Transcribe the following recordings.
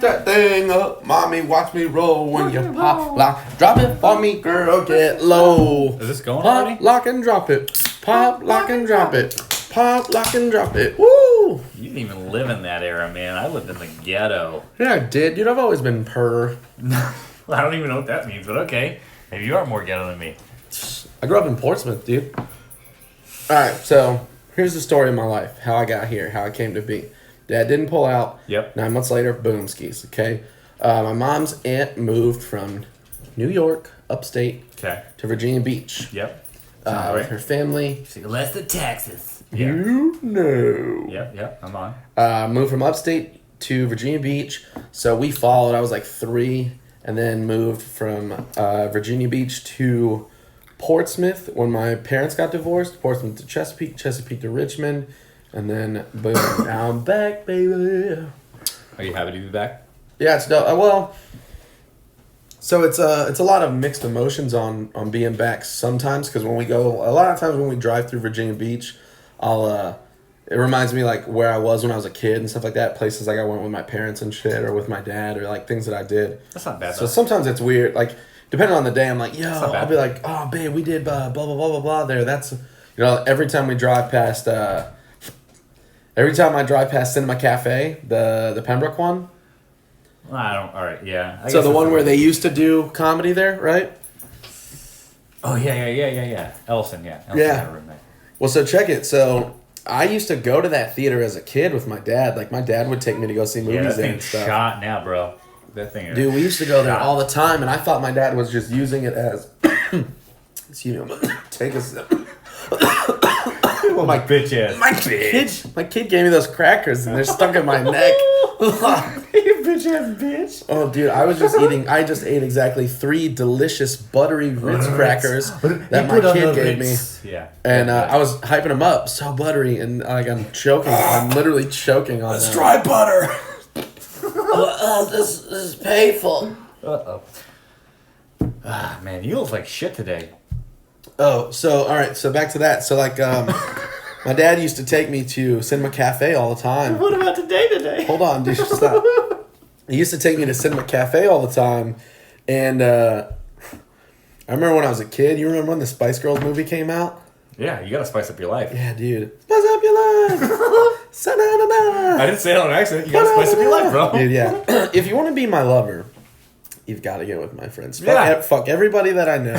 that thing up. Mommy, watch me roll when you pop, lock. Drop it for me, girl, get low. Is this going Pop, already? lock, and drop it. Pop, lock, and drop it. Pop, lock, and drop it. Woo! You didn't even live in that era, man. I lived in the ghetto. Yeah, I did. Dude, I've always been per. I don't even know what that means, but okay. Maybe you are more ghetto than me. I grew up in Portsmouth, dude. Alright, so here's the story of my life. How I got here, how I came to be. Dad didn't pull out. Yep. 9 months later, boom skis, okay? My mom's aunt moved from New York, upstate, Okay. to Virginia Beach. Yep. With her family. See, less than taxes. You know. Yep, I'm on. Moved from upstate to Virginia Beach. So we followed. I was like 3, and then moved from Virginia Beach to Portsmouth when my parents got divorced. Portsmouth to Chesapeake, Chesapeake to Richmond, and then boom, now I'm back, baby. Are you happy to be back? Yeah, it's dope. Well, so it's a lot of mixed emotions on being back sometimes, because when we go, a lot of times when we drive through Virginia Beach, it reminds me like where I was when I was a kid and stuff like that, places like I went with my parents and shit, or with my dad, or like things that I did. That's not bad. So sometimes it's weird, like depending on the day, I'm like, yo, I'll be like, oh babe, we did blah blah blah blah blah there. That's, every time we drive past every time I drive past Cinema Cafe, the Pembroke one. I don't. All right, yeah. So the one where they used to do comedy there, right? Oh yeah. Ellison, yeah. Yeah. had a roommate. Well, so check it. So I used to go to that theater as a kid with my dad. Like my dad would take me to go see movies Yeah, that there and thing's stuff. shot now, bro. That thing is. Dude, we used to go there shot. all the time, and I thought my dad was just using it as. Excuse me, I'm gonna take a sip. Oh, my bitch ass. My kid gave me those crackers, and they're stuck in my neck. You bitch ass bitch. Oh, dude, I just ate exactly 3 delicious buttery Ritz crackers that my kid gave me. Yeah. And I was hyping them up, so buttery, and like I'm choking. I'm literally choking on them. Dry butter. This is painful. Uh-oh. Ah, man, you look like shit today. Oh, so, alright, so back to that. So, like, my dad used to take me to Cinema Cafe all the time. What about today? Hold on, dude, stop. He used to take me to Cinema Cafe all the time, and I remember when I was a kid, you remember when the Spice Girls movie came out? Yeah, you gotta spice up your life. Yeah, dude. Spice up your life! I didn't say it on accident. You gotta spice up your life, bro. Dude, yeah. If you want to be my lover, you've got to get with my friends. Fuck everybody that I know.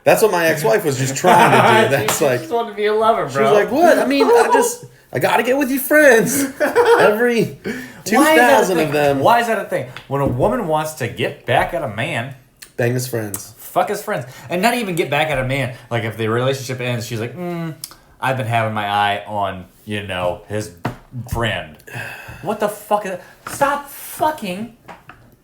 That's what my ex-wife was just trying to do. That's like, just want to be a lover, bro. She was like, what? I mean, I got to get with your friends. Every 2,000 of them. Why is that a thing? When a woman wants to get back at a man, bang his friends. Fuck his friends. And not even get back at a man. Like, if the relationship ends, she's like, I've been having my eye on, his friend. What the fuck is that? Stop fucking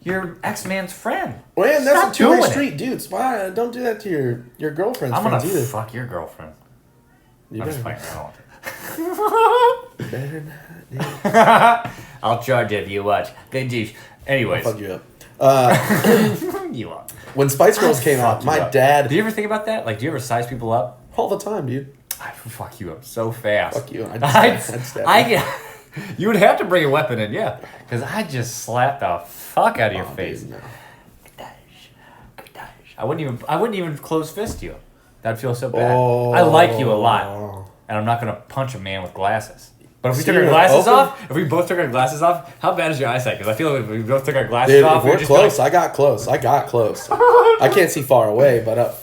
your ex-man's friend. Man, that's a two-way street, dudes. Why? Don't do that to your girlfriend's I'm gonna friends either. Fuck your girlfriend. I'm just playing. Better not, dude. I'll charge you if you watch. Good juice. Anyways. I'll fuck you up. You won't. When Spice Girls came out, my dad... Do you ever think about that? Like, do you ever size people up? All the time, dude. I fuck you up so fast. Fuck you. I'd stab you. You would have to bring a weapon in, yeah. Because I just slapped the fuck out of your face. Dude, no. I wouldn't even close fist you. That'd feel so bad. I like you a lot. And I'm not gonna punch a man with glasses. But if we took our glasses off, if we both took our glasses off, how bad is your eyesight? Because I feel like if we both took our glasses off, we're close. I got close. I can't see far away, but up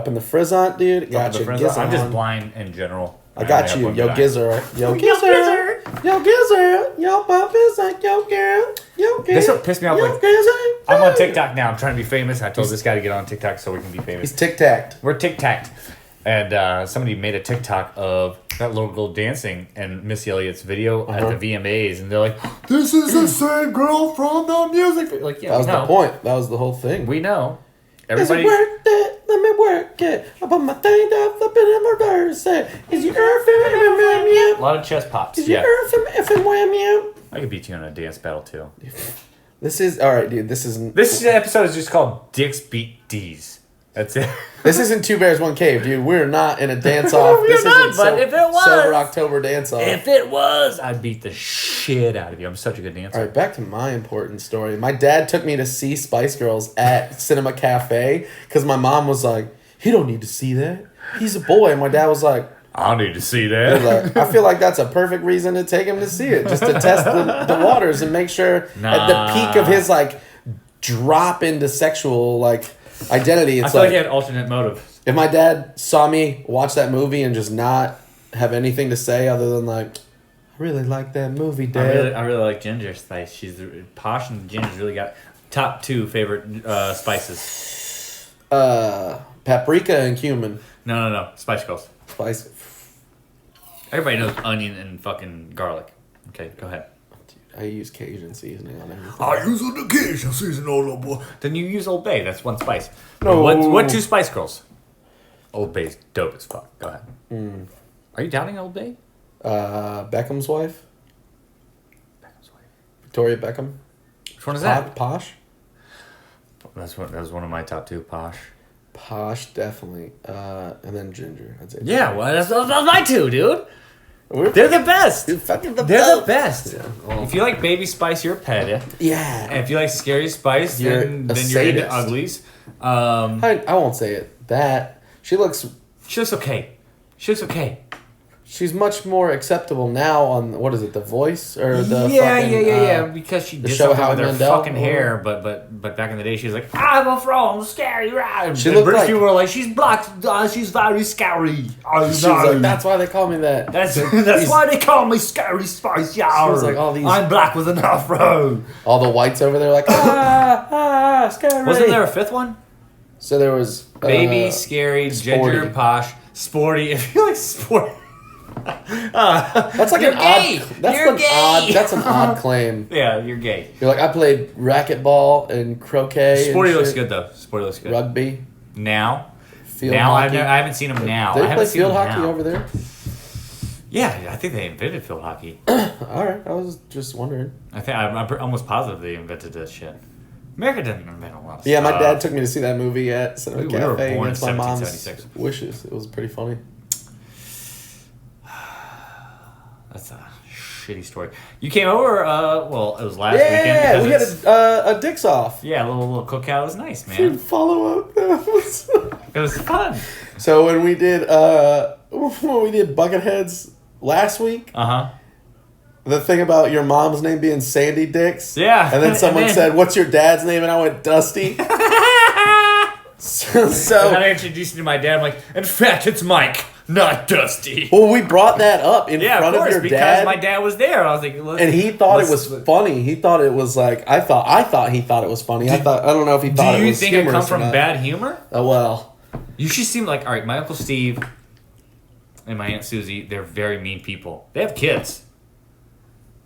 in the frizzant, dude. Got you. I'm just blind in general. I got you. Yo, Gizzer. Yo, Gizzer. Yo, Gizzer. Yo, pop is like, yo, girl. Yo, girl. This what pissed me off. Yo, Like, Gizzer. I'm on TikTok now. I'm trying to be famous. I told this guy to get on TikTok so we can be famous. He's tic-tacked. We're tic-tacked. And somebody made a TikTok of that little girl dancing in Missy Elliott's video at the VMAs. And they're like, this is the same girl from the music video. Like, yeah, that was the point. That was the whole thing. We know. Everybody. Work it, let me work it. I put my thing down, flip it in reverse. Is your earth A lot of chest pops. Is your earth and wham you? I could beat you in a dance battle too. This is alright, dude. This episode is just called Dicks Beat D's. That's it. This isn't Two Bears, One Cave, dude. We're not in a dance-off. This not, isn't but if it was. Sober October dance-off. If it was, I'd beat the shit out of you. I'm such a good dancer. All right, back to my important story. My dad took me to see Spice Girls at Cinema Cafe because my mom was like, he don't need to see that. He's a boy. And my dad was like, I need to see he that. was like, I feel like that's a perfect reason to take him to see it, just to test the waters and make sure at the peak of his like drop into sexual like identity. It's I feel like he had alternate motive. if my dad saw me watch that movie and just not have anything to say other than like, I really like that movie, Dad. I really like Ginger Spice. She's Posh and Ginger's really got top 2 favorite spices. Paprika and cumin. No. Spice Girls. Spice. Everybody knows onion and fucking garlic. Okay, go ahead. I use Cajun seasoning on everything. I use an Cajun seasoning on the boy. Then you use Old Bay. That's one spice. No. What 2 Spice Girls? Old Bay's dope as fuck. Go ahead. Are you doubting Old Bay? Beckham's wife. Beckham's wife. Victoria Beckham. Which one is that? Posh. That was one of my top 2. Posh. Posh, definitely. And then Ginger. I'd say. Yeah, well, that's my 2, dude. We're They're the best. fucking They're the best. Yeah, well. If you like Baby Spice, you're a pet. Yeah. And if you like Scary Spice, You're then a you're into sadist. uglies. I won't say it. That she looks Okay. She looks okay. she's much more acceptable now on what is it, The Voice or the Yeah. Because she the did show something Howie with her Mandel, fucking or- hair, but back in the day she was like, I'm a from scary ride. She And looked British like- people were like, she's black, she's very scary. Oh, She no. was like, that's why they call me that. That's why they call me Scary Spice, y'all. She was like, all these- I'm black with an afro. All the whites over there like scary. Wasn't there a 5th one? So there was Baby, Scary, Sporty. Ginger, Posh, Sporty. If you like Sporty. That's like You're an gay. odd. That's You're an gay. odd. That's an odd claim. Yeah, you're gay. You're like I played racquetball and croquet. Sporty and looks shit. good though. Sporty looks good. Rugby, Now, field now hockey. I haven't seen him now. They I play haven't seen field him hockey now. over there. Yeah, I think they invented field hockey. All right, I was just wondering. I'm almost positive they invented that shit. America didn't invent a lot of Yeah, my stuff. dad took me to see that movie at Cinema We were Cafe born in against my mom's 1776. wishes. It was pretty funny. That's a shitty story. You came over. Well, it was last weekend. Yeah, because we had it's- a dicks off. Yeah, a little cookout. It was nice, man. Dude, follow up. It was fun. So when we did Bucketheads last week, the thing about your mom's name being Sandy Dix. Yeah. And then someone And then- said, "What's your dad's name?" And I went, Dusty. And then so I introduced you to my dad. I'm like, in fact, it's Mike, not Dusty. well, we brought that up in Yeah, front of course, your because dad. my dad was there. I was like, And he thought it was funny. He thought it was like I thought he thought it was funny. I don't know if he thought Do it you was think it humorous comes or from not. bad humor? Oh well. You should seem like, all right, my Uncle Steve and my Aunt Susie, they're very mean people. They have kids.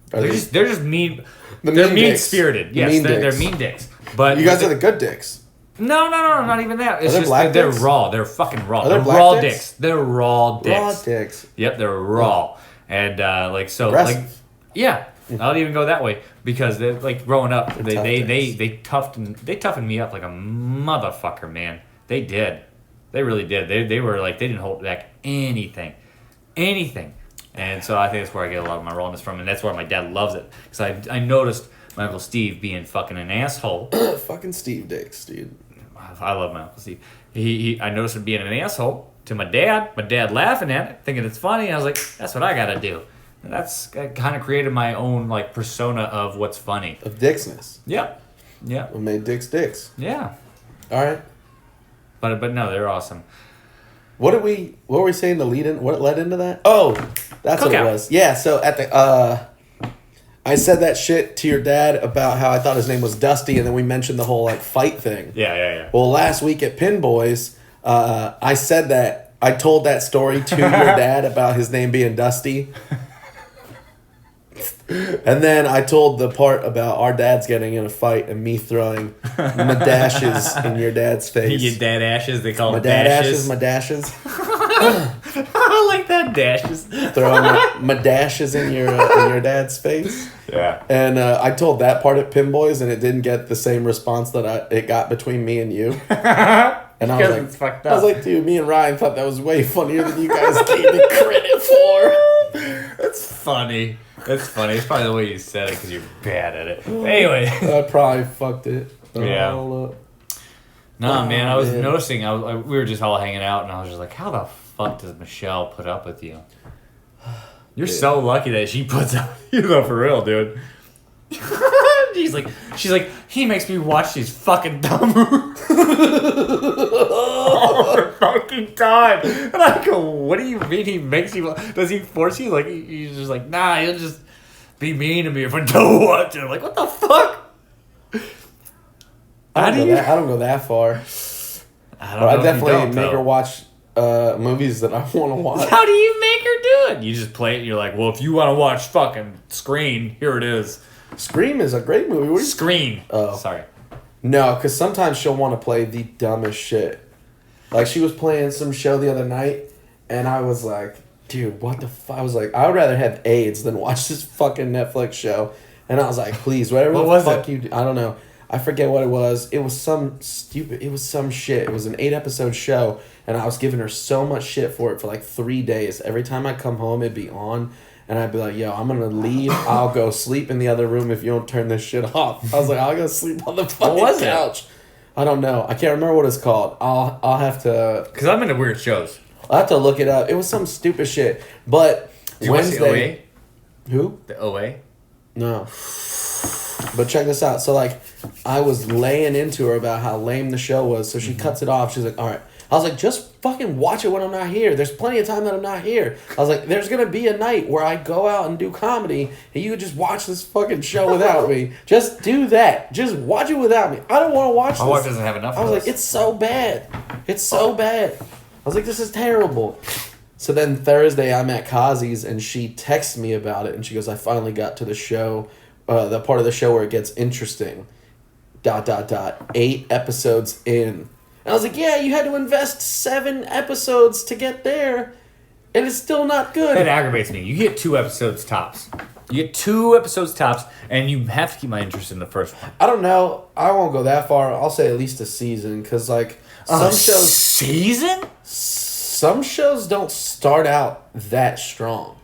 They're just mean. They're mean mean dicks. spirited. The Yes, mean they're dicks. mean dicks. But You guys are the good dicks. No, not even that. It's they just black that they're dicks? raw. They're fucking raw. Are They're they black raw dicks? dicks. They're raw dicks. Raw dicks. Yep, they're raw. And like so Aggressive. like yeah. I'll even go that way because they're like growing up, They're tough they toughened me up like a motherfucker, man. They did. They really did. They were like they didn't hold back anything. And so I think that's where I get a lot of my rawness from, and that's why my dad loves it. Because I noticed my Uncle Steve being fucking an asshole. Fucking Steve Dicks, dude. I love my Uncle Steve. I noticed him being an asshole to my dad. My dad laughing at it, thinking it's funny. And I was like, that's what I gotta do. And that's kind of created my own like persona of what's funny. Of Dicksness. Yep. What made Dicks Dicks. Yeah. All right. But no, they're awesome. What were we saying to lead in? What led into that? Oh, that's what it Cookout. was. Yeah, so at the I said that shit to your dad about how I thought his name was Dusty, and then we mentioned the whole like fight thing. Yeah. Well, last week at Pin Boys, I said that I told that story to your dad about his name being Dusty. And then I told the part about our dads getting in a fight and me throwing my dashes in your dad's face. Your dad ashes, they call My them dad dashes. my dashes. I like that, dashes. Throwing my dashes in your dad's face. Yeah. And I told that part at Pin Boys, and it didn't get the same response that it got between me and you. And I Because was like, it's fucked I was up. like, dude, me and Ryan thought that was way funnier than you guys gave me credit for. That's funny. That's funny. It's probably the way you said it because you're bad at it. Anyway. I probably fucked it. Yeah. All up. No, man, I was man. noticing, we were just all hanging out, and I was just like, how the fuck does Michelle put up with you? You're so lucky that she puts up with you, though, for real, dude. she's like, he makes me watch these fucking dumb movies all the fucking time. And I go, what do you mean he makes you, does he force you? Like, he's just like, nah, he'll just be mean to me if I don't watch it. I'm like, what the fuck? I don't go that far. I don't But know I if you definitely don't, make though. her watch movies that I want to watch. How do you make her do it? You just play it. You're like, well, if you want to watch fucking Screen, here it is. Scream is a great movie. What are you... Screen. Oh. Sorry. No, because sometimes she'll want to play the dumbest shit. Like, she was playing some show the other night, and I was like, dude, what the fuck? I was like, I would rather have AIDS than watch this fucking Netflix show. And I was like, please, whatever What the was fuck it? you do. I don't know. I forget what it was. It was some shit. It was an 8-episode show, and I was giving her so much shit for it for like 3 days. Every time I come home, it'd be on, and I'd be like, yo, I'm gonna leave. I'll go sleep in the other room if you don't turn this shit off. I was like, I'll go sleep on the fucking was it? couch. I don't know. I can't remember what it's called. I'll have to... Because I'm into weird shows. I'll have to look it up. It was some stupid shit. But Did you watch the Wednesday... Who? The OA? No. But check this out. So, like, I was laying into her about how lame the show was, so she cuts it off. She's like, all right. I was like, just fucking watch it when I'm not here. There's plenty of time that I'm not here. I was like, there's going to be a night where I go out and do comedy, and you could just watch this fucking show without me. Just do that. Just watch it without me. I don't want to watch My this. wife doesn't have enough I of was like, this. it's so bad. It's so bad. I was like, this is terrible. So then Thursday, I'm at Kazi's, and she texts me about it, and she goes, I finally got to the show, the part of the show where it gets interesting. ... 8 episodes in. And I was like, yeah, you had to invest 7 episodes to get there, and it's still not good. That aggravates me. You get 2 episodes tops. You get 2 episodes tops, and you have to keep my interest in the first one. I don't know. I won't go that far. I'll say at least a season, because, like, Season? some shows don't start out that strong.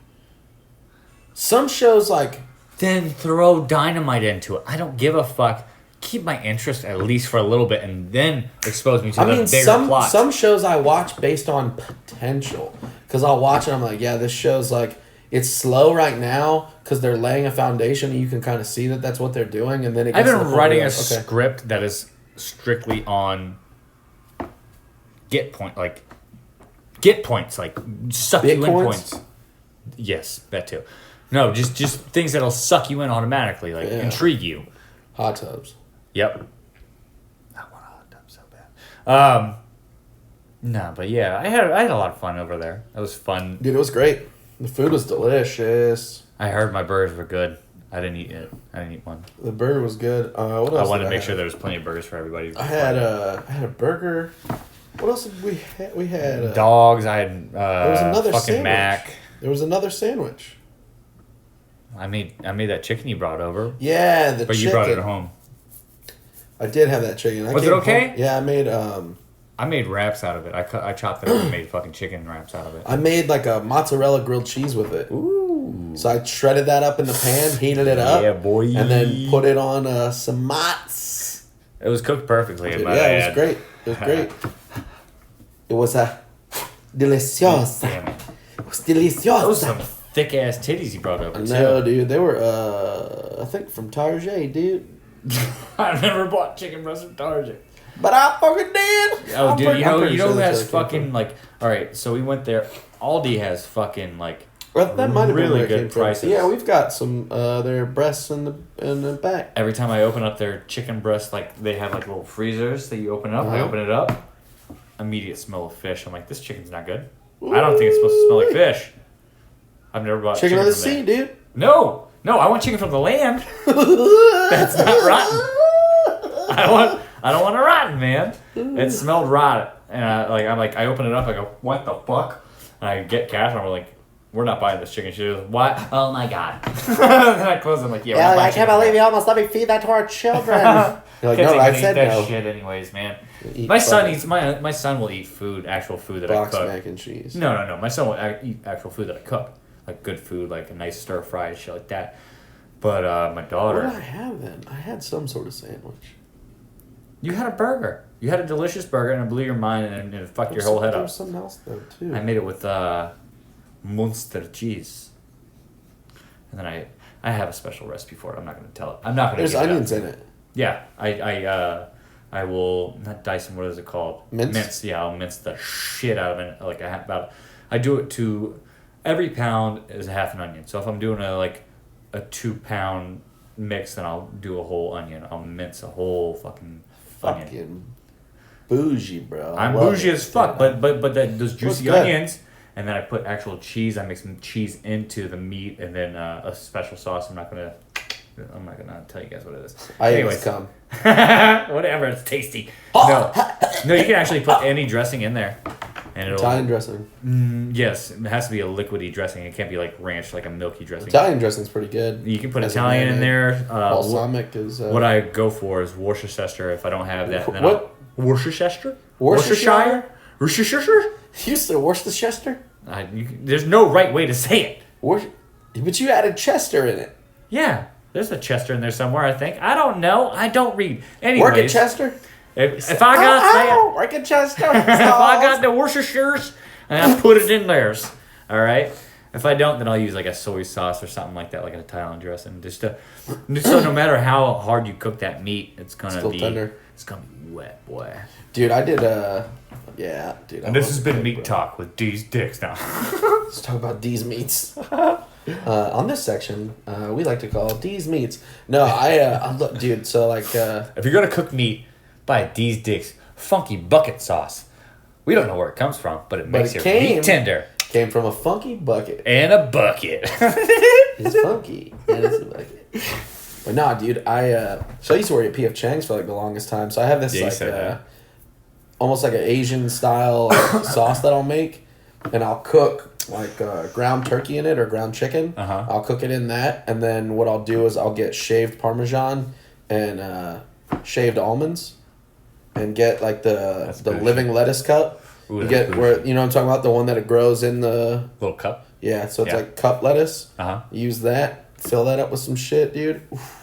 Some shows, like... Then throw Dynamite into it. I don't give a fuck. Keep my interest at least for a little bit, and then expose me to the bigger plot. Some shows I watch based on potential. Because I'll watch it, I'm like, yeah, this show's like, it's slow right now because they're laying a foundation, and you can kind of see that that's what they're doing, and then it I've gets to been the point writing where a you're like, okay. script that is strictly on get points, like suck Bit you in points? points. Yes, that too. No, just things that'll suck you in automatically, like Yeah. intrigue you. Hot tubs. Yep. I want a hot tub so bad. No, but yeah, I had a lot of fun over there. It was fun. Dude, it was great. The food was delicious. I heard my burgers were good. I didn't eat it. I didn't eat one. The burger was good. What I else? wanted did to make have? sure there was plenty of burgers for everybody. I had a burger. What else did we have? We had dogs. I had there was another fucking sandwich. mac. There was another sandwich. I made that chicken you brought over, Yeah, the but chicken. you brought it home. I did have that chicken. Was it okay? Yeah, I made wraps out of it. I chopped it up and made fucking chicken wraps out of it. I made like a mozzarella grilled cheese with it. Ooh. So I shredded that up in the pan, heated it up, Yeah, boy. and then put it on some mozz. It was cooked perfectly. Dude, yeah, it was great. It was great. It was delicioso. Damn it. It was delicioso. Those some thick ass titties you brought over too. No, dude, they were I think from Target, dude. I've never bought chicken breast from Target. But I fucking did. Oh, I'm dude, pretty- you I'm know pretty sure who that's has where it came fucking like? All right, so we went there. Aldi has fucking like Well, that might have been really where it good came from. prices. Yeah, we've got some their breasts in the back. every time I open up their chicken breast, like they have like little freezers that you open up. I Uh-huh. open it up, immediate smell of fish. I'm like, this chicken's not good. I don't think it's supposed to smell like fish. I've never bought Chicken of the from there. sea, dude. No, I want chicken from the land. That's not rotten. I don't want it rotten, man. It smelled rotten, and I open it up. I go, what the fuck? And I get Catherine. We're like, we're not buying this chicken. She goes, what? Oh my God. Then I close. I'm like, yeah, we're not buying I can't chicken. believe you almost let me feed that to our children. You're like, Can't no, think I I'm gonna said eat that no. shit anyways, man. Eat My son fucking eats, my son will eat food, actual food that box I cook. mac and cheese. No. My son will eat actual food that I cook. Like good food, like a nice stir fry and shit like that. But my What daughter. did I have then? I had some sort of sandwich. You had a burger. You had a delicious burger and it blew your mind and it fucked your whole head There up. was something else though too. I made it with Munster cheese. And then I have a special recipe for it. I'm not going to tell it. I'm not going to There's onions in it. Yeah. I will not dice them. What is it called? Mince? Yeah, I'll mince the shit out of it. Like I do it to every pound is a half an onion. So if I'm doing a 2-pound mix, then I'll do a whole onion. I'll mince a whole onion. Fucking bougie, bro. I'm Love bougie it. as fuck, Yeah. but those juicy good. onions, and then I put actual cheese. I mix some cheese into the meat, and then a special sauce. I'm not gonna tell you guys what it is. I Anyways, always come. whatever, it's tasty. No, you can actually put any dressing in there, and it'll. Italian dressing. Yes, it has to be a liquidy dressing. It can't be like ranch, like a milky dressing. Italian dressing's pretty good. You can put As a Italian in marinade. there. Balsamic is. What I go for is Worcestershire. If I don't have that, then What? Worcestershire? Worcestershire? Worcestershire? You said Worcestershire? There's no right way to say it. But you added Chester in it. Yeah, there's a Chester in there somewhere. I think. I don't know. I don't read. Anyways, Work at Chester? If I got Work at Chester. if I got the Worcestershires, and I put it in theirs. All right. If I don't, then I'll use like a soy sauce or something like that, like an Italian dressing. Just so no matter how hard you cook that meat, it's gonna Still be tender. It's gonna be wet, boy. Dude, I did yeah, dude. And this has been Meat Talk with D's Dicks now. Let's talk about D's meats. On this section, we like to call D's meats. No, I look, dude. So like, If you're gonna cook meat, buy D's Dicks Funky Bucket Sauce. We don't know where it comes from, but it makes it your came- meat tender. came from a funky bucket. And a bucket. It's funky and it's a bucket. But nah, dude. So I used to work at P.F. Chang's for like the longest time. So I have this Yeah, you said that. almost like an Asian style sauce that I'll make, and I'll cook like ground turkey in it or ground chicken. Uh-huh. I'll cook it in that, and then what I'll do is I'll get shaved Parmesan and shaved almonds, and get like the good living lettuce cup. Ooh, You that's get good where you know what I'm talking about, the one that it grows in the Little cup. yeah. So it's Yeah. like cup lettuce. Uh-huh. Use that. Fill that up with some shit, dude. Oof.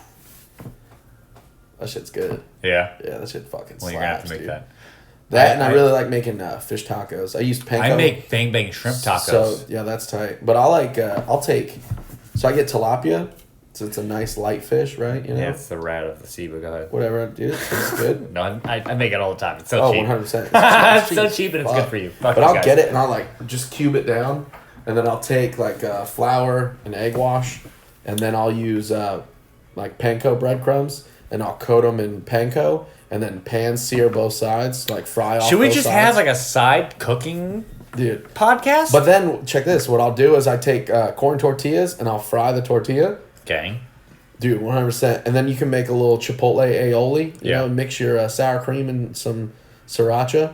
That shit's good. Yeah. Yeah, that shit fucking Well, slaps, you're gonna have to make dude. that. That and I really like making fish tacos. I use panko. I make bang bang shrimp tacos. So yeah, that's tight. But I'll take. So I get tilapia. So it's a nice light fish, right? You know. Yeah, it's the rat of the sea, but go ahead. Whatever, dude. It's good. No, I make it all the time. It's so Oh, cheap. 100%. It's so cheap and it's good for you. Fuck But these I'll guys. get it and I'll like just cube it down, and then I'll take like flour and egg wash, and then I'll use like panko breadcrumbs, and I'll coat them in panko, and then pan sear both sides, like fry off. Should we both just sides. have like a side cooking dude? podcast? But then check this. What I'll do is I take corn tortillas and I'll fry the tortilla. gang. Dude, 100%. And then you can make a little chipotle aioli. You Yeah. know, mix your sour cream and some sriracha.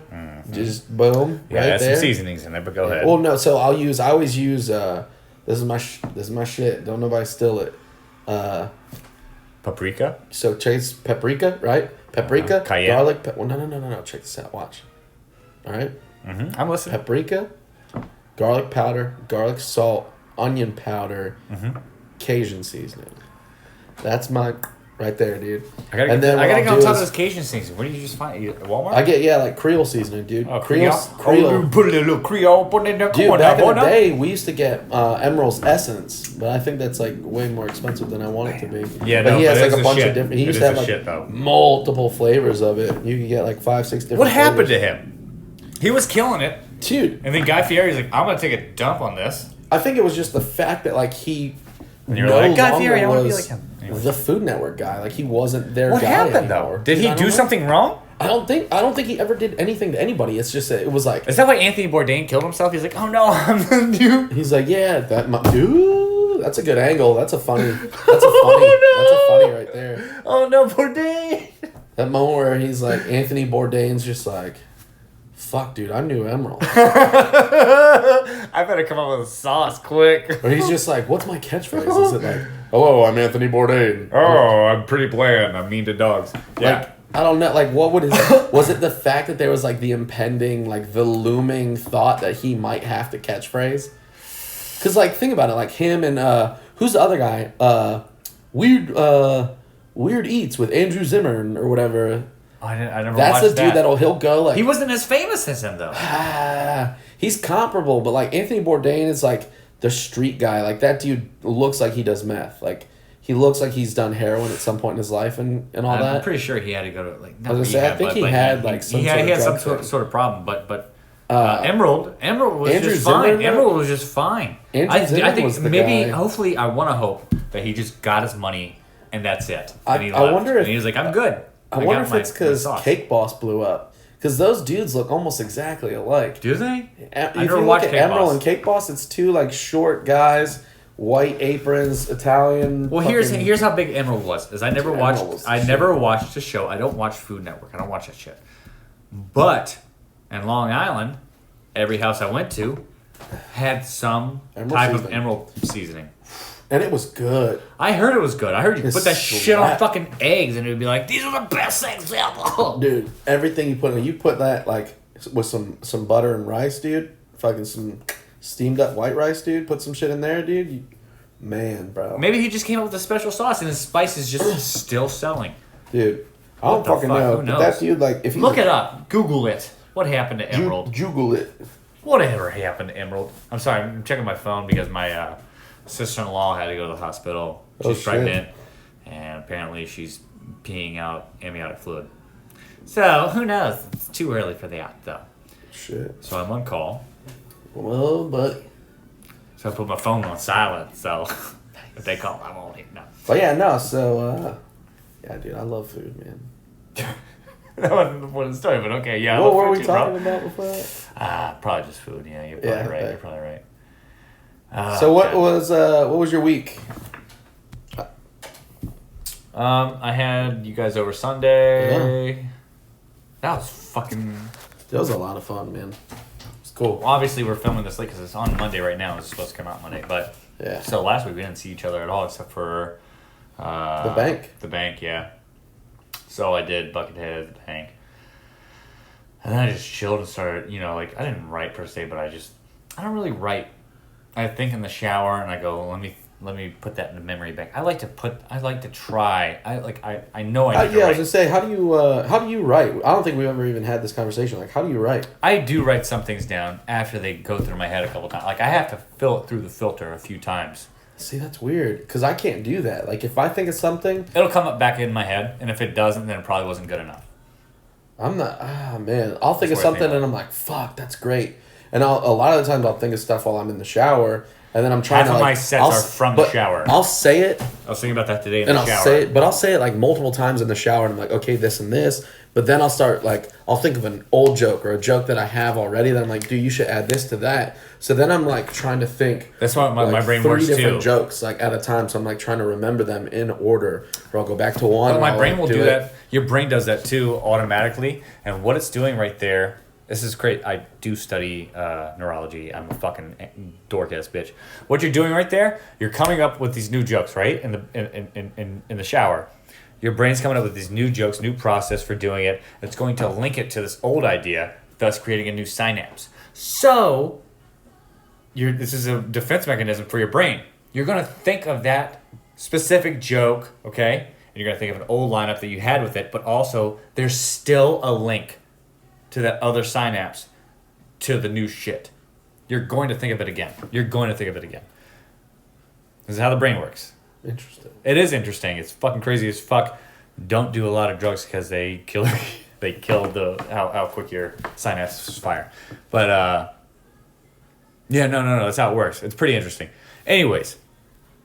Just boom, Yeah, right add there. some seasonings in there, but go ahead. Well, no. So I always use. This is my shit. Don't nobody steal it. Paprika. So chase paprika, right? Paprika, Cayenne. garlic. Well, no. Check this out. Watch. All right. Mm-hmm. I'm listening. Paprika, garlic powder, garlic salt, onion powder, Cajun seasoning. That's my right there, dude. I gotta And get, then I what gotta I'll get on do top is- of this Cajun seasoning. Where do you just find it? At Walmart? I get like Creole seasoning, dude. Oh, Creole. Put a little Creole, put it in there. Dude, Come on back now, in the boy, now. day, we used to get Emerald's Essence, but I think that's like way more expensive than I want it to be. Yeah, but no, he has but it like is a the bunch shit. of different. He It used is to have the like shit, though. multiple flavors of it. You could get like 5, 6 different. What happened to flavors. him? He was killing it, dude? and then Guy Fieri's like, "I'm gonna take a dump on this." I think it was just the fact that like he. And you're no like, "Guy longer Fieri, I wanna be was like him." Anyway. The Food Network guy, like he wasn't their What guy happened anymore. though? Did Dude, he I do don't know. something wrong? I don't think he ever did anything to anybody. It's just that it was like Is that why Anthony Bourdain killed himself? He's like, "Oh no, I'm the new." he's like, yeah, dude, that's a good angle. That's a funny that's a funny right there. Oh no, Bourdain. That moment where he's like, Anthony Bourdain's just like, fuck, dude, I knew Emerald. I better come up with a sauce quick. Or he's just like, what's my catchphrase? Is it like, hello, I'm Anthony Bourdain. Oh, I'm pretty bland. I'm mean to dogs. Yeah. Like, I don't know, like, what would his... was it the fact that there was, like, the impending, like, the looming thought that he might have to catchphrase? Because, like, think about it, like, him and, who's the other guy? Weird Eats with Andrew Zimmern or whatever. I never That's watched the dude that. he'll go, like... He wasn't as famous as him, though. He's comparable, but, like, Anthony Bourdain is, like, the street guy. Like, that dude looks like he does meth. Like... He looks like he's done heroin at some point in his life and all that. I'm pretty sure he had to go to like. I was gonna say, I think he had like some. He sort of had some drug sort of problem, but Emerald was Andrew just fine. Zimmern, Emerald was just fine. Andrew Zimmern I think was the maybe, guy. hopefully, I want to hope that he just got his money and that's it. I And he left. wonder if and he was like, I'm good. I wonder got if my- it's because my sauce. Cake Boss blew up. Because those dudes look almost exactly alike. Do they? If never you look watched at Cake Emerald Boss. and Cake Boss, it's two like short guys, white aprons, Italian. Well, here's how big Emerald was. Is I never Emerald was watched. I shit. never watched the show. I don't watch Food Network. I don't watch that shit. But in Long Island, every house I went to had some Emerald type of seasoning. Emerald seasoning. And it was good. I heard it was good. I heard you It's put that shit on slap. fucking eggs, and it would be like, these are the best eggs ever. Dude, everything you put that like with some butter and rice, dude. Fucking some steamed up white rice, dude. Put some shit in there, dude. Man, bro. Maybe he just came up with a special sauce, and his spice is just still selling. Dude, I don't What the fucking fuck? know. Who But knows? that dude, like, if he's Look it up. Google it. What happened to Emerald? Juggle it. Whatever happened to Emerald? I'm sorry, I'm checking my phone because my sister-in-law had to go to the hospital. Oh, She's shit. pregnant, and apparently she's peeing out amniotic fluid. So, who knows? It's too early for that, though. Shit. So I'm on call. Well, buddy. So I put my phone on silent, so if they call, I won't no. But yeah, no, so, yeah, dude, I love food, man. That wasn't the point of the story, but okay, yeah. I What love were food we too, talking bro. about before that? Probably just food, yeah, you're probably Yeah, right, okay. you're probably right. So what God. was your week? I had you guys over Sunday. That was fucking... That was a lot of fun, man. It's cool. Obviously, we're filming this late because it's on Monday right now. It's supposed to come out Monday, but... Yeah. So last week we didn't see each other at all except for... The bank. The bank, yeah. So I did Buckethead at the bank. And then I just chilled and started, like, I didn't write per se, but I don't really write. I think in the shower and I go, let me put that in the memory bank. I like to try. I know I need to Yeah, I was write. gonna say, how do you write? I don't think we've ever even had this conversation. Like, how do you write? I do write some things down after they go through my head a couple times. Like, I have to fill it through the filter a few times. See, that's weird because I can't do that. Like, if I think of something, It'll come up back in my head, and if it doesn't, then it probably wasn't good enough. I'm not. Ah, man, I'll think of That's what I something think. and I'm like, fuck, that's great. And a lot of the times I'll think of stuff while I'm in the shower, and then I'm trying Half to of like. my sets I'll are s- from the but shower. I'll say it I was thinking about that today in and the I'll shower. say it, but I'll say it like multiple times in the shower, and I'm like, okay, this and this. But then I'll start like, I'll think of an old joke or a joke that I have already. That I'm like, dude, you should add this to that. So then I'm like trying to think. That's why my like, brain 3 works different too. jokes like at a time. So I'm like trying to remember them in order. Or I'll go back to one. But my and I'll, brain like, will do it. that. Your brain does that too automatically. And what it's doing right there, this is great. I do study neurology. I'm a fucking dork ass bitch. What you're doing right there, you're coming up with these new jokes, right? In the shower. Your brain's coming up with these new jokes, new process for doing it. It's going to link it to this old idea, thus creating a new synapse. So, this is a defense mechanism for your brain. You're going to think of that specific joke, okay? And you're going to think of an old lineup that you had with it, but also there's still a link to that other synapse to the new shit. You're going to think of it again. This is how the brain works. Interesting. It is interesting. It's fucking crazy as fuck. Don't do a lot of drugs because they kill how quick your synapses fire. But yeah, no, that's how it works. It's pretty interesting. Anyways,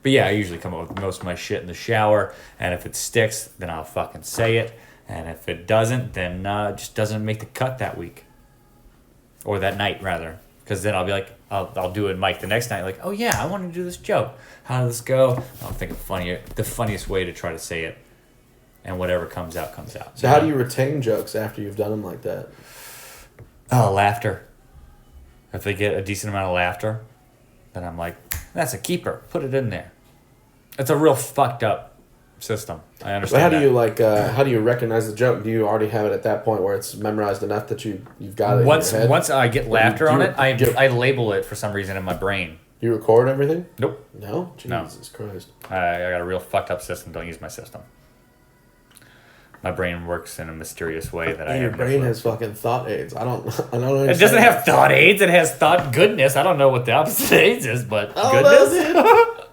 but yeah, I usually come up with most of my shit in the shower, and if it sticks, then I'll fucking say it, and if it doesn't, then it just doesn't make the cut that week or that night rather. Because then I'll be like, I'll do it, Mike, the next night. Like, oh yeah, I want to do this joke. How did this go? I'll think of the funniest way to try to say it, and whatever comes out, comes out. So how do you retain jokes after you've done them like that? Oh, laughter. If they get a decent amount of laughter, then I'm like, that's a keeper. Put it in there. It's a real fucked up system. I understand. But how that. do you how do you recognize the joke? Do you already have it at that point where it's memorized enough that you've got it Once in your head? once I get laughter on it, I do- I label it for some reason in my brain. You record everything? Nope. No? No. Jesus Christ. I got a real fucked up system. Don't use my system. My brain works in a mysterious way that I Your have. brain has fucking thought aids. I don't understand. It doesn't have thought aids. It has thought goodness. I don't know what the opposite of aids is, but goodness.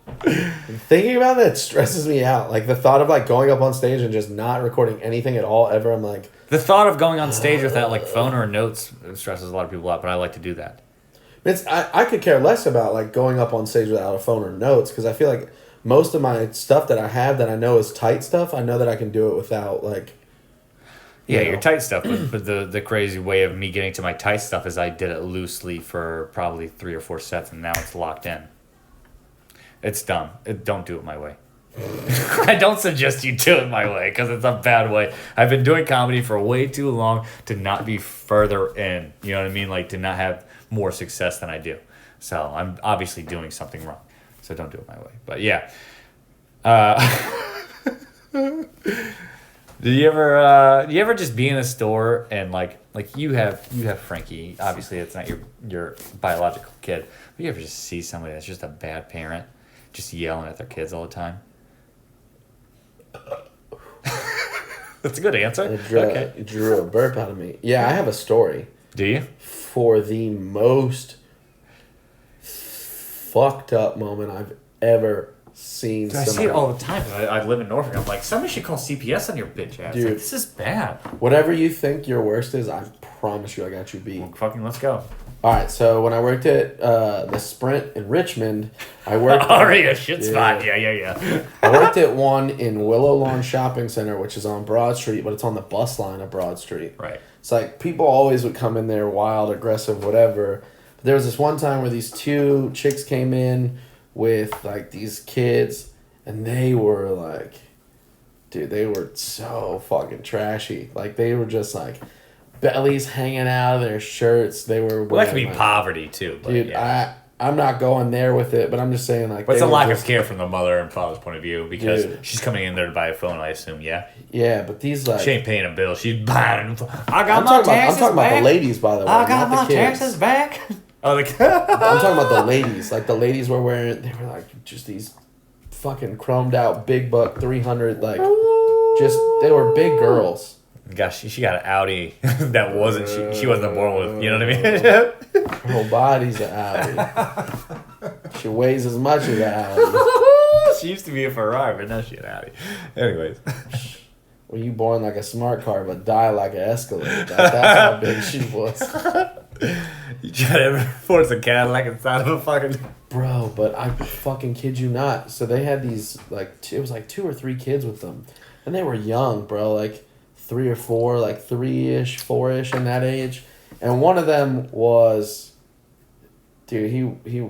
Thinking about that stresses me out. Like the thought of like going up on stage and just not recording anything at all ever. I'm like, The thought of going on stage without like phone or notes stresses a lot of people out, but I like to do that. I could care less about like going up on stage without a phone or notes because I feel like most of my stuff that I have that I know is tight stuff, I know that I can do it without like. Yeah, your tight stuff, but the crazy way of me getting to my tight stuff is I did it loosely for probably 3 or 4 sets, and now it's locked in. It's dumb. Don't do it my way. I don't suggest you do it my way because it's a bad way. I've been doing comedy for way too long to not be further in. You know what I mean? Like to not have more success than I do. So I'm obviously doing something wrong. So don't do it my way. But yeah. Do you ever just be in a store and like you have Frankie, obviously it's not your biological kid, but you ever just see somebody that's just a bad parent just yelling at their kids all the time? That's a good answer. It drew a burp out of me. Yeah, I have a story. Do you? For the most fucked up moment I've ever seen. I see it all the time. I live in Norfolk. I'm like, somebody should call CPS on your bitch ass. Dude. Like, this is bad. Whatever you think your worst is, I promise you I got you beat. Well, fucking let's go. All right, so when I worked at the Sprint in Richmond, I worked... Already a shit spot. Yeah. I worked at one in Willow Lawn Shopping Center, which is on Broad Street, but it's on the bus line of Broad Street. Right. It's like people always would come in there wild, aggressive, whatever. But there was this one time where these 2 chicks came in with like these kids, and they were like, dude, they were so fucking trashy. Like they were just like bellies hanging out of their shirts. They were Well, that could be like, poverty too. But dude, yeah. I'm not going there with it, but I'm just saying like. But it's they a were lack just- of care from the mother and father's point of view because Dude. she's coming in there to buy a phone, I assume. Yeah. Yeah, but these like. She ain't paying a bill. She's buying. I got I'm my talking taxes about back. the ladies, by the way. I got not my the kids. taxes back. Oh, the. I'm talking about the ladies. Like the ladies were wearing, they were like just these fucking chromed out big buck 300, like just they were big girls. Gosh, she got an Audi that wasn't she wasn't born with. You know what I mean? Her whole body's an Audi. She weighs as much as an Audi. She used to be a Ferrari, but now she's an Audi. Anyways. Were you born like a smart car but die like an Escalade? That's how big she was. You try to force a Cadillac inside of a fucking. Bro, but I fucking kid you not. So they had these like it was like 2 or 3 kids with them, and they were young, bro. Like 3 or 4, like 3-ish, 4-ish in that age, and one of them was, dude, he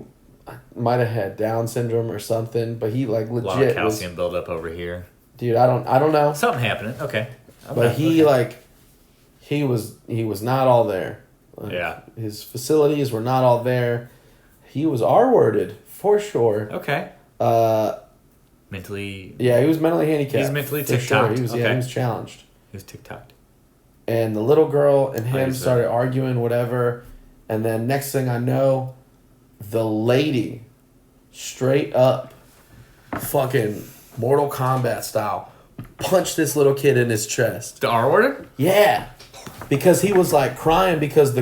might have had Down syndrome or something, but he like A lot of legit calcium was, buildup over here. dude. I don't know, Something happening. Okay. but he like he was not all there. Like, Yeah. his facilities were not all there. He was R-worded for sure. Okay. Mentally. Yeah, he was mentally handicapped. He's mentally for TikToked. Sure. He was Okay. he was challenged. He was TikToked. And the little girl and him used to- started arguing, whatever. And then next thing I know, the lady, straight up, fucking Mortal Kombat style, punched this little kid in his chest. The R word? Yeah. Because he was like crying because the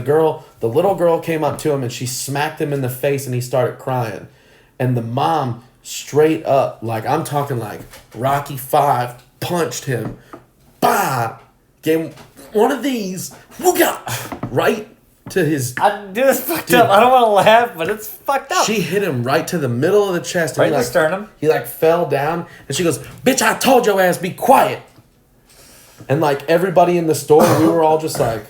little girl came up to him and she smacked him in the face and he started crying. And the mom straight up, like I'm talking like Rocky 5, punched him. Bah! Gave him one of these. Wooga! Right to his... Dude, it's fucked up. I don't want to laugh, but it's fucked up. She hit him right to the middle of the chest. Right and in the sternum. He like fell down and she goes, "Bitch, I told your ass be quiet." And like everybody in the store, we were all just like...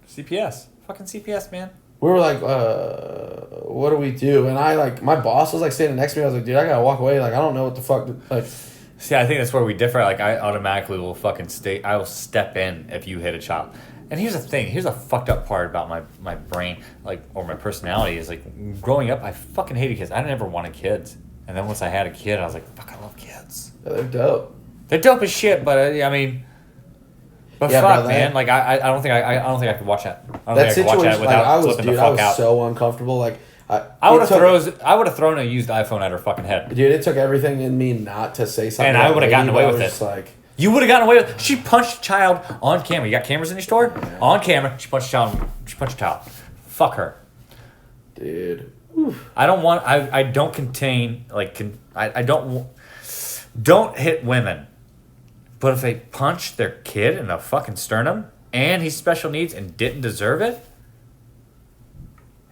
CPS. Fucking CPS, man. We were like, what do we do? And I like, my boss was like standing next to me. I was like, dude, I gotta walk away. Like, I don't know what the fuck. Like, See, I think that's where we differ. Like, I automatically will fucking I will step in if you hit a child. And here's the thing. Here's a fucked up part about my brain, like, or my personality is, like, growing up, I fucking hated kids. I never wanted kids. And then once I had a kid, I was like, fuck, I love kids. Yeah, they're dope. They're dope as shit, but I mean, but Yeah, fuck, bro, man. Like, I don't think I could watch that. I don't That think I could watch that situation, like, without I was, flipping dude, the I fuck was out. so uncomfortable. Like, I would have thrown a used iPhone at her fucking head. Dude, it took everything in me not to say something. And I would have gotten away I with was it. just like, You would have gotten away with. She punched a child on camera. You got cameras in your store? Yeah. On camera, she punched a child. Fuck her. Dude. I don't want. I don't contain like. I don't hit women. But if they punch their kid in the fucking sternum and he's special needs and didn't deserve it,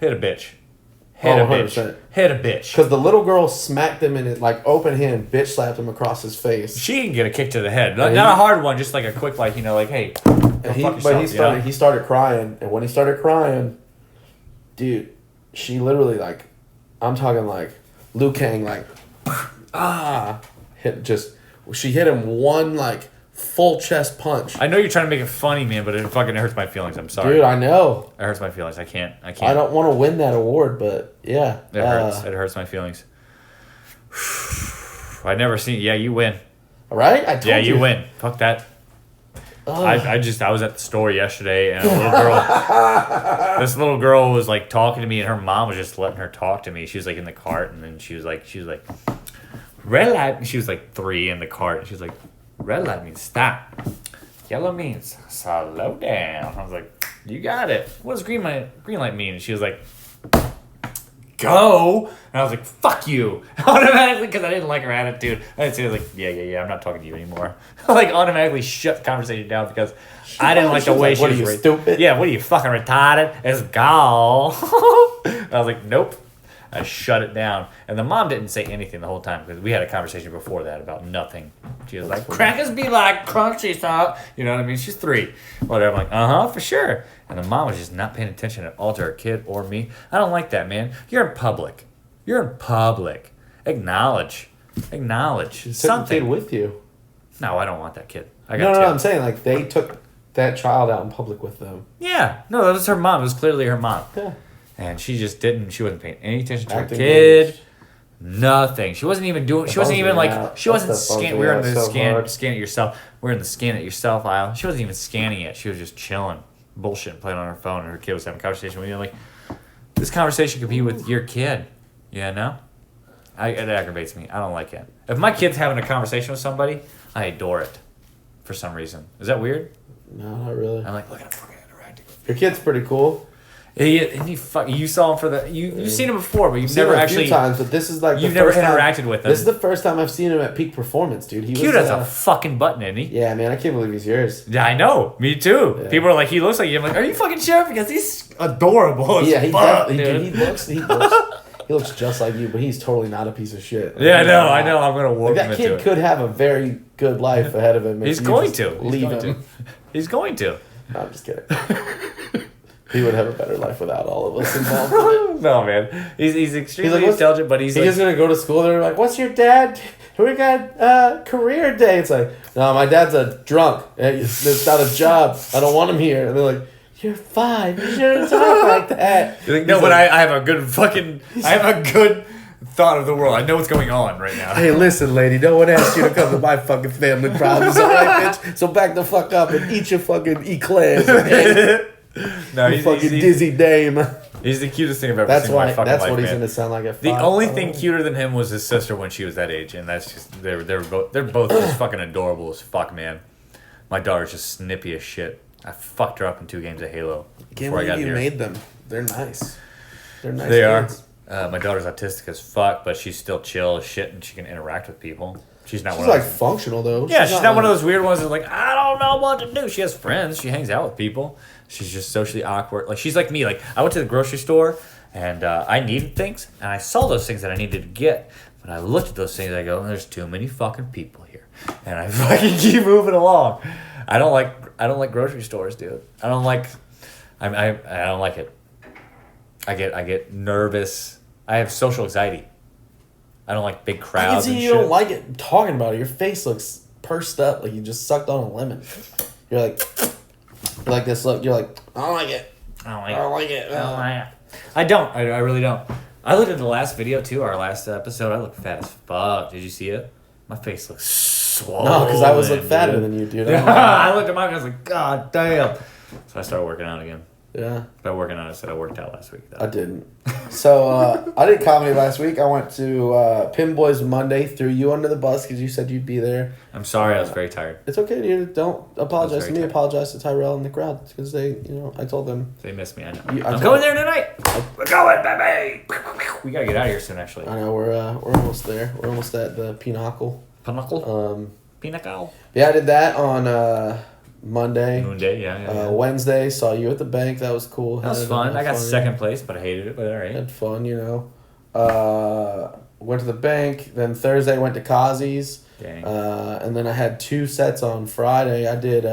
hit a bitch. Hit a bitch. 100%. Hit a bitch. Because the little girl smacked him in it, like, open hand, bitch slapped him across his face. She can get a kick to the head. Not a hard one, just like a quick, like, like, hey, go fuck yourself, he started crying. And when he started crying, dude, she literally, like, I'm talking like Liu Kang, like, she hit him one, like, full chest punch. I know you're trying to make it funny, man, but it fucking hurts my feelings. I'm sorry. Dude, I know. It hurts my feelings. I can't. I don't want to win that award, but yeah. It hurts. It hurts my feelings. I never seen. Yeah, you win. Right? I told you. Yeah, you win. Fuck that. I was at the store yesterday and this little girl was like talking to me and her mom was just letting her talk to me. She was like in the cart and then she was like red light. She was like 3 in the cart. And she was like, red light means stop. Yellow means slow down. I was like, you got it. What does green light mean? And she was like, go. And I was like, fuck you. Automatically, because I didn't like her attitude. I was like, yeah, I'm not talking to you anymore. Like, automatically shut the conversation down because I didn't like the way she was. What are you, stupid? Yeah, what are you, fucking retarded? It's go. I was like, nope. I shut it down. And the mom didn't say anything the whole time because we had a conversation before that about nothing. She was like, crackers be like crunchy stuff. You know what I mean? She's 3. Whatever. I'm like, for sure. And the mom was just not paying attention at all to her kid or me. I don't like that, man. You're in public. Acknowledge. Something. Kid with you. No, I don't want that kid. I No, got 2. I'm saying, like, they took that child out in public with them. Yeah. No, that was her mom. It was clearly her mom. Yeah. And she just didn't. She wasn't paying any attention to her Acting kid. age. Nothing. She wasn't even doing. She wasn't even like. She wasn't scanning. We were in the scan it yourself. We're in the scan it yourself aisle. She wasn't even scanning it. She was just chilling, bullshit, playing on her phone. And her kid was having a conversation with you. Like, this conversation could be with your kid. You know, it aggravates me. I don't like it. If my kid's having a conversation with somebody, I adore it. For some reason, is that weird? No, not really. I'm like, look at him fucking interacting. Your kid's pretty cool. You saw him for the you've seen him before, but you've never him a actually. few times, but this is like you've the never first interacted time, with him. This is the first time I've seen him at peak performance, dude. He Cute was, as a fucking button, isn't he? Yeah, man, I can't believe he's yours. Yeah, I know. Me too. Yeah. People are like, he looks like you. I'm like, are you fucking sure? Because he's adorable. As fuck, dude. He looks just like you, but he's totally not a piece of shit. Yeah, I know. I'm gonna warp him that into kid it. could have a very good life ahead of him. If He's you going just to. leave him. He's going to. No, I'm just kidding. He would have a better life without all of us involved in it. No, man. He's extremely like, intelligent, but he's just gonna go to school. They're like, "What's your dad? We got career day." It's like, "No, my dad's a drunk. It's not a job. I don't want him here." And they're like, "You're 5. You shouldn't talk like that." You're like, no, but I have a good thought of the world. I know what's going on right now. Hey, listen, lady. No one asked you to come to my fucking family problems, all right, bitch? So back the fuck up and eat your fucking eclairs. Okay? No, you fucking dizzy dame. He's the cutest thing I've ever seen in my fucking life. That's what he's man. gonna sound like at 5. The only thing cuter than him was his sister when she was that age, and that's just they're both just fucking adorable as fuck, man. My daughter's just snippy as shit. I fucked her up in 2 games of Halo before I got here. Made them. They're nice. They're nice. They kids. are. My daughter's autistic as fuck, but she's still chill as shit, and she can interact with people. She's not one of like those, functional though. Yeah, she's not one of those weird ones that's like, I don't know what to do. She has friends. She hangs out with people. She's just socially awkward. Like, she's like me. Like, I went to the grocery store, and I needed things, and I saw those things that I needed to get. But I looked at those things, and I go, there's too many fucking people here. And I fucking keep moving along. I don't like grocery stores, dude. I don't like it. I get nervous. I have social anxiety. I don't like big crowds. I can see and you shit. don't like it talking about it. Your face looks pursed up like you just sucked on a lemon. You're like, like this look. You're like, I don't like it. I don't like I don't like it. I don't like it. I don't. I really don't. I looked at the last video too, our last episode. I look fat as fuck. Did you see it? My face looks swollen. No, because I always look fatter dude. than you, dude. I looked at mine and I was like, God damn. So I started working out again. Yeah. By working out, I said I worked out last week. Though. I didn't. So I did comedy last week. I went to Pin Boys Monday. Threw you under the bus because you said you'd be there. I'm sorry, I was very tired. It's okay, dude. Don't apologize to me. tired. Apologize to Tyrell and the crowd because they, I told them. They missed me. I know. I'm going there tonight. We're going, baby. We gotta get out of here soon. Actually. I know we're almost there. We're almost at the Pinnacle. Pinnacle. Pinnacle. Yeah, I did that on Monday. Monday, yeah. Wednesday, saw you at the bank. That was cool. That was fun. I got second place, but I hated it. But all right. Had fun, went to the bank. Then Thursday went to Kazi's. Dang. And then I had 2 sets on Friday. I did.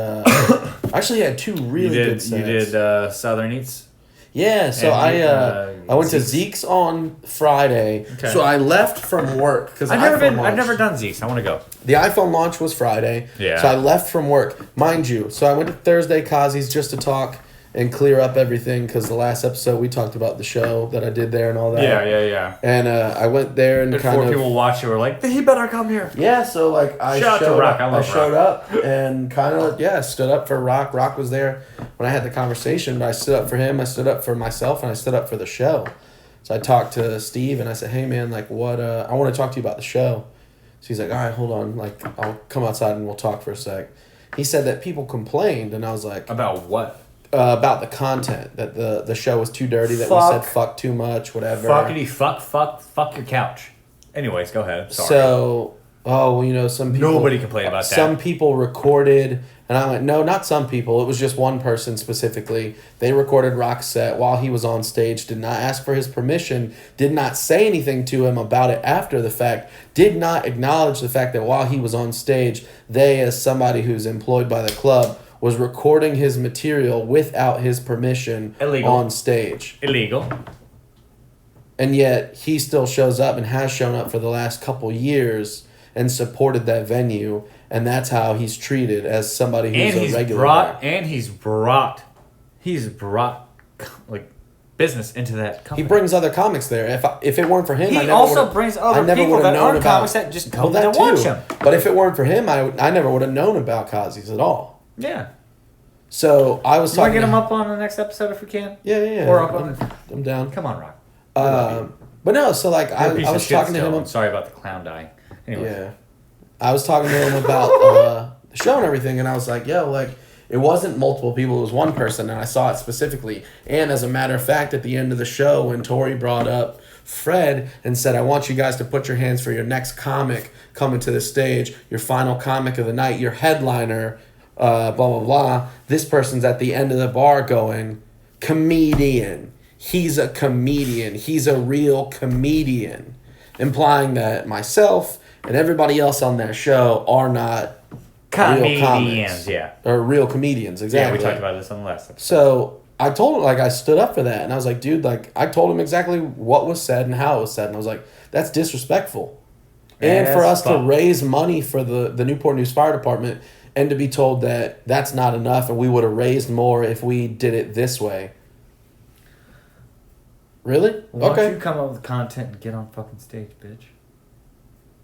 Actually had 2 really good sets. You did Southern Eats. Yeah, so And I went to Zeke's? Zeke's on Friday. Okay. So I left from work because I've never done Zeke's. I want to go. The iPhone launch was Friday. Yeah. So I left from work, mind you. So I went to Thursday Kazi's just to talk and clear up everything because the last episode we talked about the show that I did there and all that. Yeah. And I went there and Before people watch it, were like, he better come here. Yeah, so like I Shout out to Rock. I love showed up and kind of stood up for Rock. Rock was there when I had the conversation, but I stood up for him, I stood up for myself, and I stood up for the show. So I talked to Steve and I said, "Hey man, like what I want to talk to you about the show." So he's like, "All right, hold on, like I'll come outside and we'll talk for a sec." He said that people complained and I was like, About what? about the content, that the show was too dirty, that we said fuck too much, whatever. Fuckity fuck your couch. Anyways, go ahead. Sorry. So, some people... Nobody complained about that. Some people recorded, and I went, no, not some people. It was just one person specifically. They recorded Rock's set while he was on stage, did not ask for his permission, did not say anything to him about it after the fact, did not acknowledge the fact that while he was on stage, they, as somebody who's employed by the club, was recording his material without his permission on stage. Illegal. And yet he still shows up and has shown up for the last couple years and supported that venue, and that's how he's treated as somebody who's a regular. He's brought like business into that company. He brings other comics there. If it weren't for him, he also brings other people that aren't comics that just come to watch him. But if it weren't for him, I never would have known about Kazi's at all. Yeah. So I was talking. Want to get him up on the next episode if we can? Yeah. Or up on. I'm down. Come on, Rock. But no, so like I was talking to him. I'm sorry about the clown dying. Anyway. Yeah, I was talking to him about the show and everything, and I was like, "Yo, like it wasn't multiple people; it was one person." And I saw it specifically. And as a matter of fact, at the end of the show, when Tori brought up Fred and said, "I want you guys to put your hands for your next comic coming to the stage, your final comic of the night, your headliner." Blah blah blah. This person's at the end of the bar going, comedian. He's a comedian. He's a real comedian, implying that myself and everybody else on that show are not real comics. Yeah, or real comedians. Exactly. Yeah, we talked about this on the last episode. So I told him, like, I stood up for that, and I was like, dude, like, I told him exactly what was said and how it was said, and I was like, that's disrespectful. And for us to raise money for the Newport News Fire Department. And to be told that that's not enough and we would have raised more if we did it this way. Really? Why okay. don't you come up with content and get on fucking stage, bitch?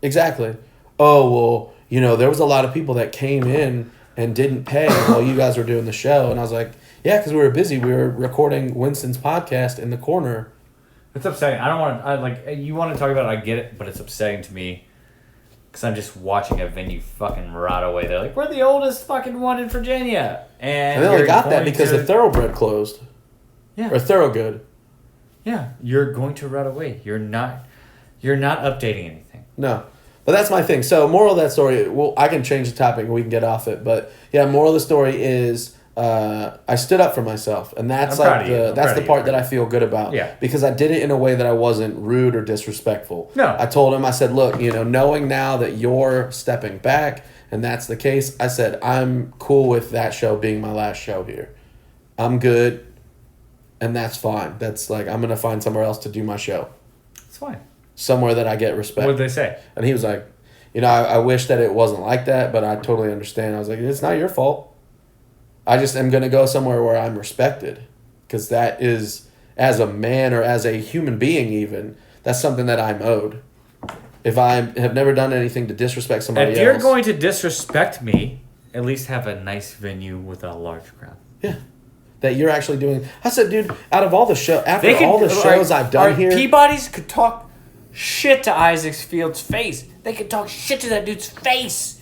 Exactly. Oh, well, there was a lot of people that came in and didn't pay while you guys were doing the show. And I was like, yeah, because we were busy. We were recording Winston's podcast in the corner. It's upsetting. I don't want to, you want to talk about it, I get it, but it's upsetting to me. Because I'm just watching a venue fucking rot away. They're like, we're the oldest fucking one in Virginia. And they only got that because the Thoroughbred closed. Yeah. Or Thoroughgood. Yeah. You're going to rot away. You're not updating anything. No. But that's my thing. So moral of that story, well, I can change the topic and we can get off it. But yeah, moral of the story is I stood up for myself. And that's the part that I feel good about. Yeah. Because I did it in a way that I wasn't rude or disrespectful. No. I told him, I said, look, knowing now that you're stepping back and that's the case, I said, I'm cool with that show being my last show here. I'm good. And that's fine. That's like, I'm going to find somewhere else to do my show. It's fine. Somewhere that I get respect. What did they say? And he was like, I wish that it wasn't like that, but I totally understand. I was like, it's not your fault. I just am going to go somewhere where I'm respected. Because that is, as a man or as a human being even, that's something that I'm owed. If I have never done anything to disrespect somebody else. If you're going to disrespect me, at least have a nice venue with a large crowd. Yeah. That you're actually doing. I said, dude, out of all the show, after all the shows I've done here. Peabody's could talk shit to Isaac Field's face. They could talk shit to that dude's face.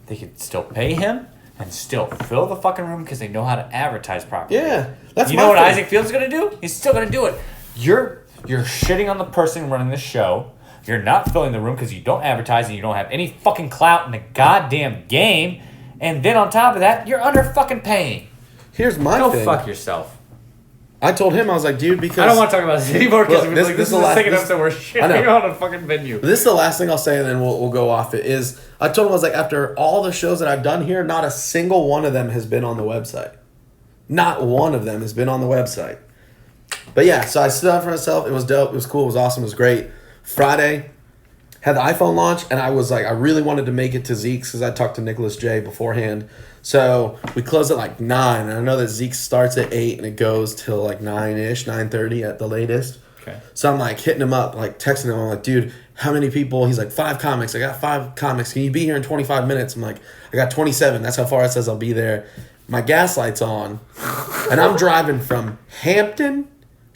They could still pay him and still fill the fucking room because they know how to advertise properly. Yeah. That's you my know what thing. Isaac Field's going to do? He's still going to do it. You're shitting on the person running the show. You're not filling the room because you don't advertise and you don't have any fucking clout in the goddamn game. And then on top of that, you're under fucking paying. Here's my thing. Go fuck yourself. I told him, I was like, dude, because... I don't want to talk about this anymore because this is the second episode we're shitting on a fucking venue. This is the last thing I'll say and then we'll go off it, is I told him, I was like, after all the shows that I've done here, not a single one of them has been on the website. Not one of them has been on the website. But yeah, so I stood up for myself. It was dope. It was cool. It was awesome. It was great. Friday, had the iPhone launch, and I was like, I really wanted to make it to Zeke's because I talked to Nicholas J beforehand. So we closed at like 9, and I know that Zeke starts at 8 and it goes till like 9-ish, 9:30 at the latest. Okay. So I'm like hitting him up, like texting him. I'm like, dude, how many people? He's like, 5 comics. I got 5 comics. Can you be here in 25 minutes? I'm like, I got 27. That's how far it says I'll be there. My gas light's on, and I'm driving from Hampton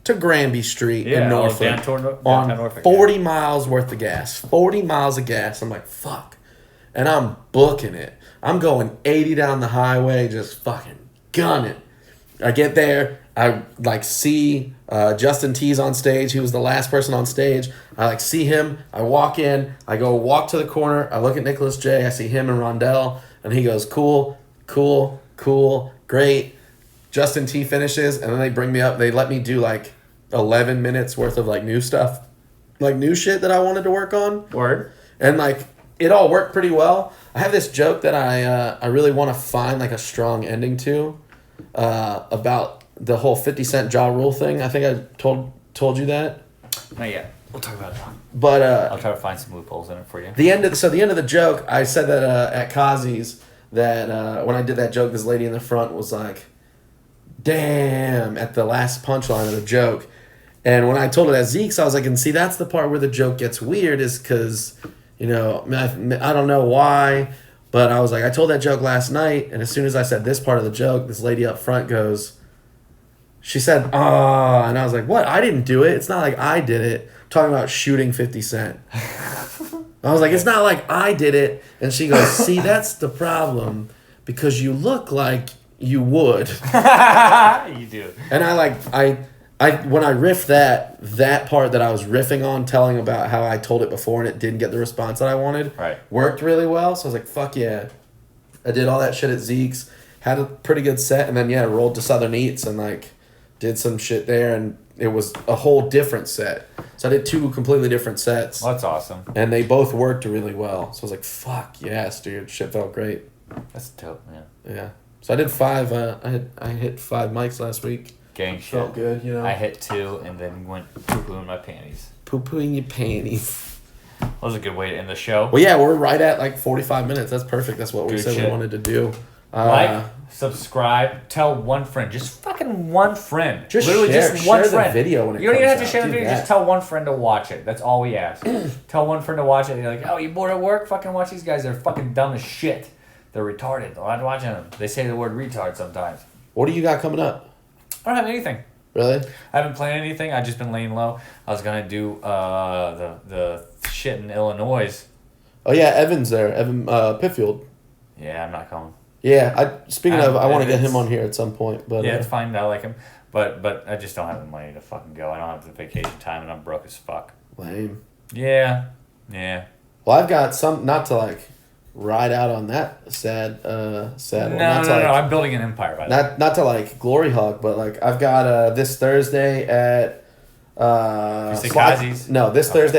to Granby Street in Norfolk on 40 miles worth of gas. 40 miles of gas. I'm like, fuck. And I'm booking it. I'm going 80 down the highway, just fucking gunning. I get there. I like see Justin T's on stage. He was the last person on stage. I like see him. I walk in. I go walk to the corner. I look at Nicholas J. I see him and Rondell. And he goes, cool, cool, cool, great. Justin T finishes. And then they bring me up. They let me do like 11 minutes worth of like new stuff. Like new shit that I wanted to work on. Word. And like it all worked pretty well. I have this joke that I really want to find like a strong ending to about the whole 50 Cent Ja Rule thing. I think I told you that. Not yet. We'll talk about it. But I'll try to find some loopholes in it for you. The end of the joke, I said that at Kazi's that when I did that joke, this lady in the front was like, "Damn!" at the last punchline of the joke. And when I told it at Zeke's, I was like, and see, that's the part where the joke gets weird, is because, you know, I don't know why, but I was like, I told that joke last night, and as soon as I said this part of the joke, this lady up front goes, she said, "Ah," and I was like, what? I didn't do it. It's not like I did it. I'm talking about shooting 50 Cent. I was like, it's not like I did it. And she goes, see, that's the problem, because you look like you would. You do. And I when I riffed that part that I was riffing on, telling about how I told it before and it didn't get the response that I wanted, right, worked really well. So I was like, fuck yeah. I did all that shit at Zeke's, had a pretty good set, and then rolled to Southern Eats and like did some shit there, and it was a whole different set. So I did 2 completely different sets. Well, that's awesome. And they both worked really well. So I was like, fuck yes, dude. Shit felt great. That's dope, man. Yeah. So I did 5 I hit 5 mics last week. Gang shit. Felt good, you know. I hit 2 and then went poo-poo in my panties. Poo-poo in your panties. That was a good way to end the show. Well, yeah, we're right at like 45 minutes. That's perfect. That's what we said we wanted to do. Like, subscribe, tell one friend. Just fucking one friend. Just literally share, just one share friend. The video when it you don't even have comes to share out. the video. That. Just tell one friend to watch it. That's all we ask. Tell one friend to watch it. And you're like, oh, you bored at work? Fucking watch these guys. They're fucking dumb as shit. They're retarded. I'm not watching them. They say the word retard sometimes. What do you got coming up? I don't have anything. Really? I haven't planned anything. I've just been laying low. I was gonna do the shit in Illinois. Oh yeah, Evan's there. Evan Pitfield. Yeah, I'm not coming. Yeah, speaking of, I want to get him on here at some point. But yeah, it's fine. I like him, but I just don't have the money to fucking go. I don't have the vacation time, and I'm broke as fuck. Lame. Yeah. Well, I've got some, not to like ride out on that sad No, I'm building an empire by that. Not to like glory hug, but like I've got this Thursday at Thursday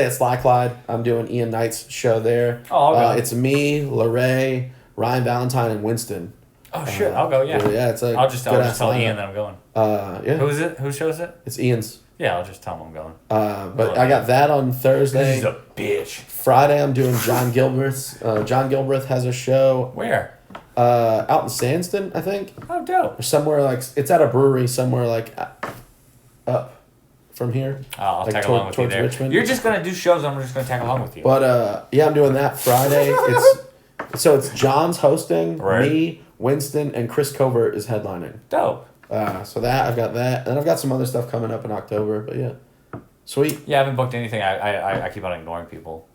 at Sly Clyde. I'm doing Ian Knight's show there. Oh, I'll go. It's me, Larray, Ryan Valentine, and Winston. Oh shit, I'll go. Yeah. Yeah, it's I'll just tell Ian that I'm going. Yeah. Who is it? Who shows it? It's Ian's. Yeah, I'll just tell him I'm going. But I got that on Thursday. He's a bitch. Friday, I'm doing John Gilbreth's. John Gilbreth has a show. Where? Out in Sandston, I think, Oh, dope. or somewhere like it's at a brewery somewhere like up from here. Oh, I'll Like tag along with you towards there. Richmond. You're just gonna do shows. I'm just gonna tag along with you. But yeah, I'm doing that Friday. It's John's hosting, Right. me, Winston, and Chris Covert is headlining. Dope. So that I've got that, and I've got some other stuff coming up in October. But yeah, sweet. Yeah, I haven't booked anything. I keep on ignoring people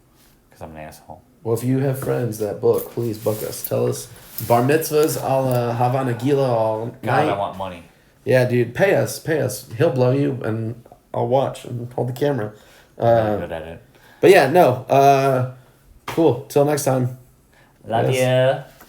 because I'm an asshole. Well, if you have friends that book, please book us. Tell us bar mitzvahs, I'll Havana Gila all God, night. I want money. Yeah, dude, pay us. He'll blow you, and I'll watch and hold the camera. I'm good at it. But yeah, no. Cool. Till next time. Love Yes. ya.